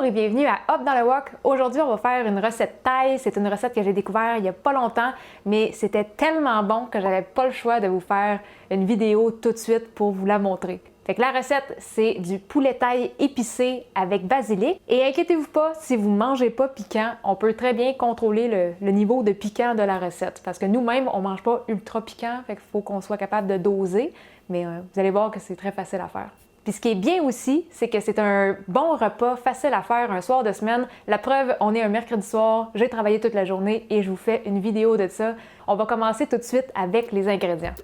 et bienvenue à Hop dans le Wok. Aujourd'hui, on va faire une recette thaï. C'est une recette que j'ai découverte il n'y a pas longtemps, mais c'était tellement bon que j'avais pas le choix de vous faire une vidéo tout de suite pour vous la montrer. Fait que la recette, c'est du poulet thaï épicé avec basilic. Et inquiétez-vous pas, si vous mangez pas piquant, on peut très bien contrôler le niveau de piquant de la recette. Parce que nous-mêmes, on mange pas ultra piquant, fait qu'il faut qu'on soit capable de doser. Mais vous allez voir que c'est très facile à faire. Puis ce qui est bien aussi, c'est que c'est un bon repas facile à faire un soir de semaine. La preuve, on est un mercredi soir, j'ai travaillé toute la journée et je vous fais une vidéo de ça. On va commencer tout de suite avec les ingrédients.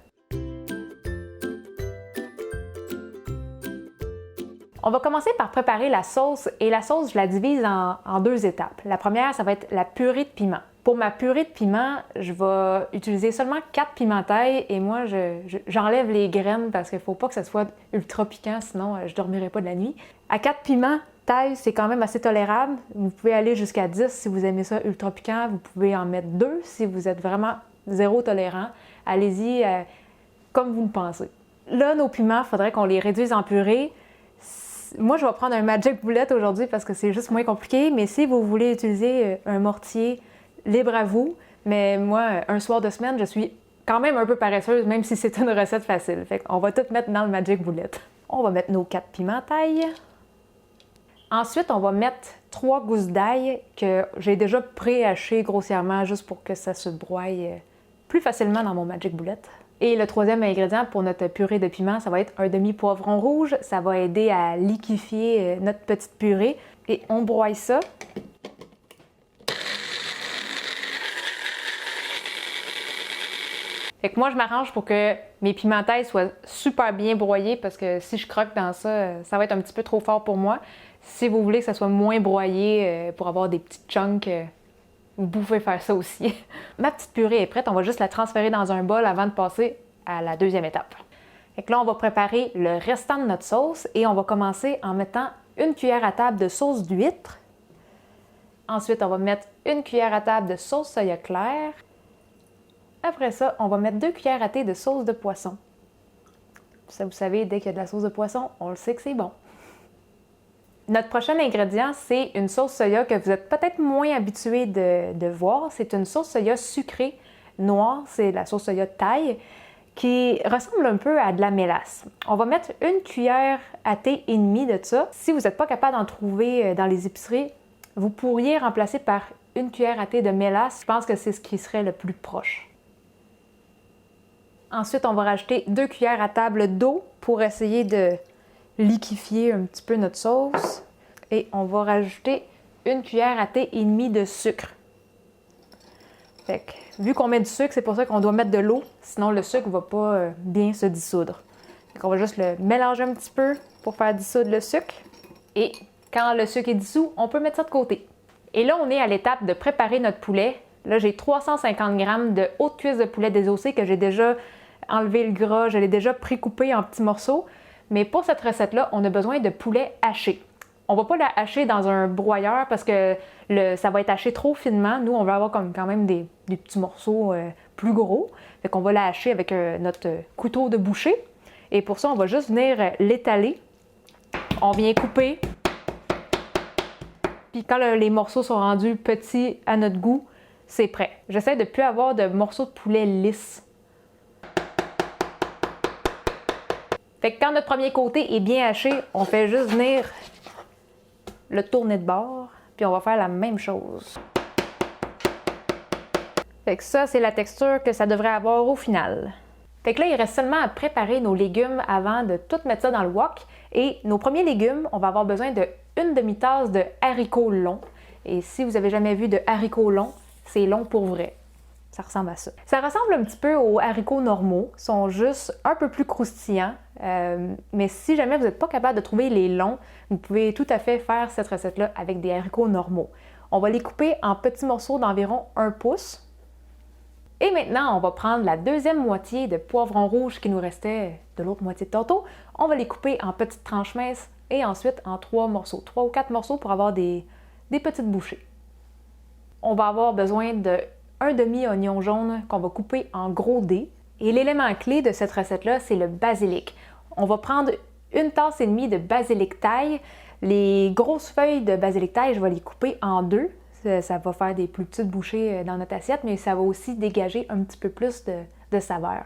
On va commencer par préparer la sauce et la sauce, je la divise en deux étapes. La première, ça va être la purée de piment. Pour ma purée de piment, je vais utiliser seulement 4 piments thaï et moi, j'enlève les graines parce qu'il ne faut pas que ça soit ultra piquant, sinon je ne dormirai pas de la nuit. À 4 piments thaï, c'est quand même assez tolérable. Vous pouvez aller jusqu'à 10 si vous aimez ça ultra piquant. Vous pouvez en mettre 2 si vous êtes vraiment zéro tolérant. Allez-y comme vous le pensez. Là, nos piments, il faudrait qu'on les réduise en purée. Moi, je vais prendre un Magic Bullet aujourd'hui parce que c'est juste moins compliqué, mais si vous voulez utiliser un mortier, libre à vous, mais moi, un soir de semaine, je suis quand même un peu paresseuse, même si c'est une recette facile. Fait qu'on va tout mettre dans le Magic Bullet. On va mettre nos 4 piments thaï. Ensuite, on va mettre 3 gousses d'ail que j'ai déjà pré-hachées grossièrement, juste pour que ça se broie plus facilement dans mon Magic Bullet. Et le troisième ingrédient pour notre purée de piment, ça va être un demi-poivron rouge. Ça va aider à liquéfier notre petite purée. Et on broie ça. Fait que moi, je m'arrange pour que mes piments thaï soient super bien broyés parce que si je croque dans ça, ça va être un petit peu trop fort pour moi. Si vous voulez que ça soit moins broyé pour avoir des petits chunks, vous pouvez faire ça aussi. Ma petite purée est prête, on va juste la transférer dans un bol avant de passer à la deuxième étape. Fait que là, on va préparer le restant de notre sauce et on va commencer en mettant une cuillère à table de sauce d'huître. Ensuite, on va mettre une cuillère à table de sauce soya claire. Après ça, on va mettre 2 cuillères à thé de sauce de poisson. Ça, vous savez, dès qu'il y a de la sauce de poisson, on le sait que c'est bon. Notre prochain ingrédient, c'est une sauce soya que vous êtes peut-être moins habitué de voir. C'est une sauce soya sucrée noire, c'est la sauce soya thaï, qui ressemble un peu à de la mélasse. On va mettre une cuillère à thé et demie de ça. Si vous n'êtes pas capable d'en trouver dans les épiceries, vous pourriez remplacer par une cuillère à thé de mélasse. Je pense que c'est ce qui serait le plus proche. Ensuite, on va rajouter 2 cuillères à table d'eau pour essayer de liquéfier un petit peu notre sauce. Et on va rajouter une cuillère à thé et demie de sucre. Fait que, vu qu'on met du sucre, c'est pour ça qu'on doit mettre de l'eau, sinon le sucre ne va pas bien se dissoudre. Fait qu'on va juste le mélanger un petit peu pour faire dissoudre le sucre. Et quand le sucre est dissous, on peut mettre ça de côté. Et là, on est à l'étape de préparer notre poulet. Là, j'ai 350 g de haute cuisse de poulet désossé que j'ai déjà enlevé le gras, je l'ai déjà pré-coupé en petits morceaux. Mais pour cette recette-là, on a besoin de poulet haché. On ne va pas la hacher dans un broyeur parce que ça va être haché trop finement. Nous, on veut avoir quand même des petits morceaux plus gros. Fait qu'on va la hacher avec notre couteau de boucher. Et pour ça, on va juste venir l'étaler. On vient couper. Puis quand les morceaux sont rendus petits à notre goût, c'est prêt. J'essaie de ne plus avoir de morceaux de poulet lisses. Fait que quand notre premier côté est bien haché, on fait juste venir le tourner de bord, puis on va faire la même chose. Fait que ça, c'est la texture que ça devrait avoir au final. Fait que là, il reste seulement à préparer nos légumes avant de tout mettre ça dans le wok. Et nos premiers légumes, on va avoir besoin de une demi-tasse de haricots longs. Et si vous n'avez jamais vu de haricots longs, c'est long pour vrai. Ça ressemble à ça. Ça ressemble un petit peu aux haricots normaux, sont juste un peu plus croustillants. Mais si jamais vous n'êtes pas capable de trouver les longs, vous pouvez tout à fait faire cette recette-là avec des haricots normaux. On va les couper en petits morceaux d'environ 1 pouce. Et maintenant, on va prendre la deuxième moitié de poivron rouge qui nous restait de l'autre moitié de tantôt. On va les couper en petites tranches minces et ensuite en 3 morceaux, 3 ou 4 morceaux pour avoir des petites bouchées. On va avoir besoin de un demi-oignon jaune qu'on va couper en gros dés. Et l'élément clé de cette recette-là, c'est le basilic. On va prendre une tasse et demie de basilic thaï. Les grosses feuilles de basilic thaï, je vais les couper en deux. Ça va faire des plus petites bouchées dans notre assiette, mais ça va aussi dégager un petit peu plus de saveur.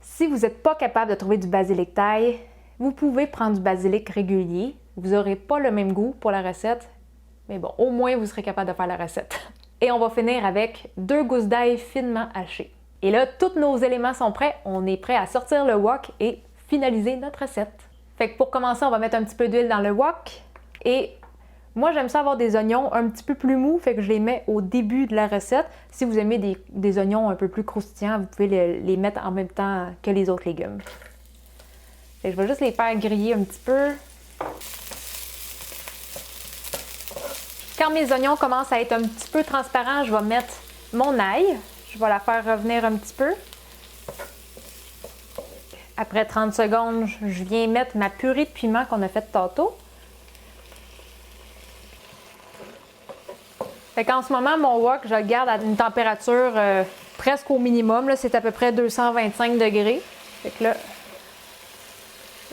Si vous n'êtes pas capable de trouver du basilic thaï, vous pouvez prendre du basilic régulier. Vous n'aurez pas le même goût pour la recette, mais bon, au moins vous serez capable de faire la recette. Et on va finir avec 2 gousses d'ail finement hachées. Et là, tous nos éléments sont prêts. On est prêt à sortir le wok et finaliser notre recette. Fait que pour commencer, on va mettre un petit peu d'huile dans le wok. Et moi, j'aime ça avoir des oignons un petit peu plus mous, fait que je les mets au début de la recette. Si vous aimez des oignons un peu plus croustillants, vous pouvez les mettre en même temps que les autres légumes. Fait que je vais juste les faire griller un petit peu. Quand mes oignons commencent à être un petit peu transparents, je vais mettre mon ail. Je vais la faire revenir un petit peu. Après 30 secondes, je viens mettre ma purée de piment qu'on a faite tantôt. Fait qu'en ce moment, mon wok, je le garde à une température presque au minimum. C'est à peu près 225 degrés. Fait que là,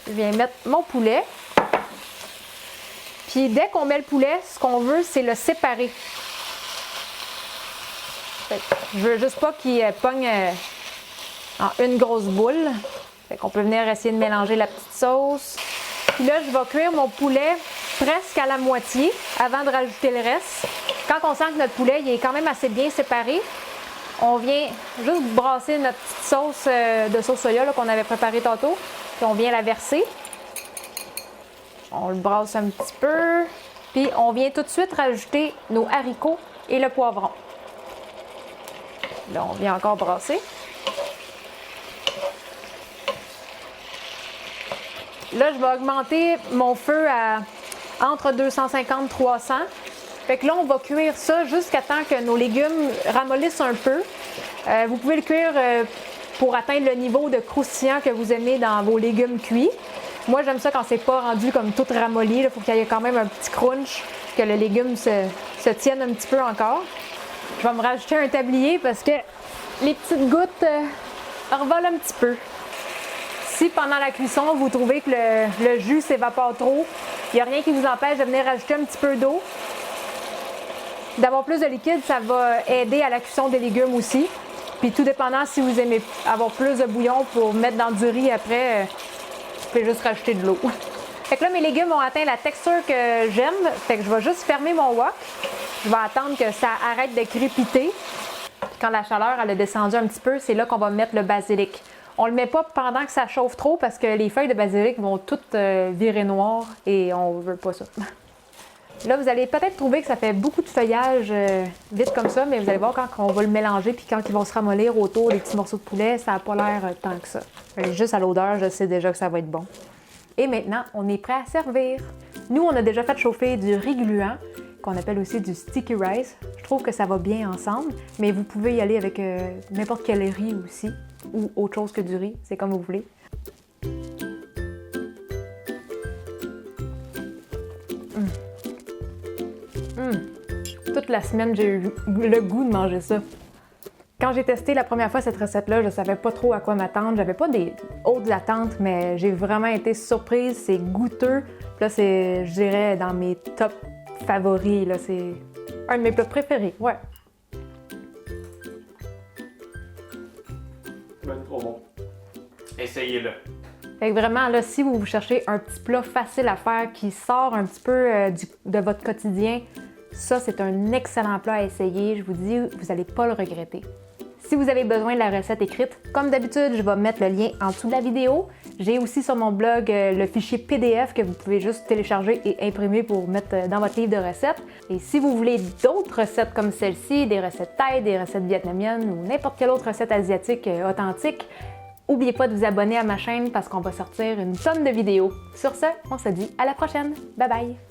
je viens mettre mon poulet. Puis dès qu'on met le poulet, ce qu'on veut, c'est le séparer. Fait que je veux juste pas qu'il pogne en une grosse boule. Fait qu'on peut venir essayer de mélanger la petite sauce. Puis là, je vais cuire mon poulet presque à la moitié avant de rajouter le reste. Quand on sent que notre poulet il est quand même assez bien séparé, on vient juste brasser notre petite sauce de sauce soya qu'on avait préparée tantôt. Puis on vient la verser. On le brasse un petit peu. Puis on vient tout de suite rajouter nos haricots et le poivron. Là, on vient encore brasser. Là, je vais augmenter mon feu à entre 250 et 300. Fait que là, on va cuire ça jusqu'à temps que nos légumes ramollissent un peu. Vous pouvez le cuire pour atteindre le niveau de croustillant que vous aimez dans vos légumes cuits. Moi, j'aime ça quand c'est pas rendu comme tout ramolli. Il faut qu'il y ait quand même un petit crunch, que le légume se tienne un petit peu encore. Je vais me rajouter un tablier parce que les petites gouttes revolent un petit peu. Si pendant la cuisson, vous trouvez que le jus s'évapore trop, il n'y a rien qui vous empêche de venir rajouter un petit peu d'eau. D'avoir plus de liquide, ça va aider à la cuisson des légumes aussi. Puis tout dépendant, si vous aimez avoir plus de bouillon pour mettre dans du riz après, vous pouvez juste rajouter de l'eau. Fait que là, mes légumes ont atteint la texture que j'aime. Fait que je vais juste fermer mon wok. Je vais attendre que ça arrête de crépiter. Quand la chaleur elle a descendu un petit peu, c'est là qu'on va mettre le basilic. On le met pas pendant que ça chauffe trop parce que les feuilles de basilic vont toutes virer noires et on veut pas ça. Là, vous allez peut-être trouver que ça fait beaucoup de feuillage vite comme ça, mais vous allez voir quand on va le mélanger puis quand ils vont se ramollir autour des petits morceaux de poulet, ça n'a pas l'air tant que ça. Juste à l'odeur, je sais déjà que ça va être bon. Et maintenant, on est prêt à servir. Nous, on a déjà fait chauffer du riz gluant, qu'on appelle aussi du sticky rice. Je trouve que ça va bien ensemble, mais vous pouvez y aller avec n'importe quel riz aussi, ou autre chose que du riz, c'est comme vous voulez. Toute la semaine, j'ai eu le goût de manger ça. Quand j'ai testé la première fois cette recette-là, je savais pas trop à quoi m'attendre. J'avais pas des hautes attentes, mais j'ai vraiment été surprise. C'est goûteux. Puis là, c'est, je dirais, dans mes top favoris. Là, c'est un de mes plats préférés. Ouais. Ça va être trop bon. Essayez-le. Fait que vraiment, là, si vous cherchez un petit plat facile à faire qui sort un petit peu de votre quotidien, ça, c'est un excellent plat à essayer. Je vous dis, vous n'allez pas le regretter. Si vous avez besoin de la recette écrite, comme d'habitude, je vais mettre le lien en dessous de la vidéo. J'ai aussi sur mon blog le fichier PDF que vous pouvez juste télécharger et imprimer pour mettre dans votre livre de recettes. Et si vous voulez d'autres recettes comme celle-ci, des recettes thaï, des recettes vietnamiennes ou n'importe quelle autre recette asiatique authentique, n'oubliez pas de vous abonner à ma chaîne parce qu'on va sortir une tonne de vidéos. Sur ce, on se dit à la prochaine. Bye bye!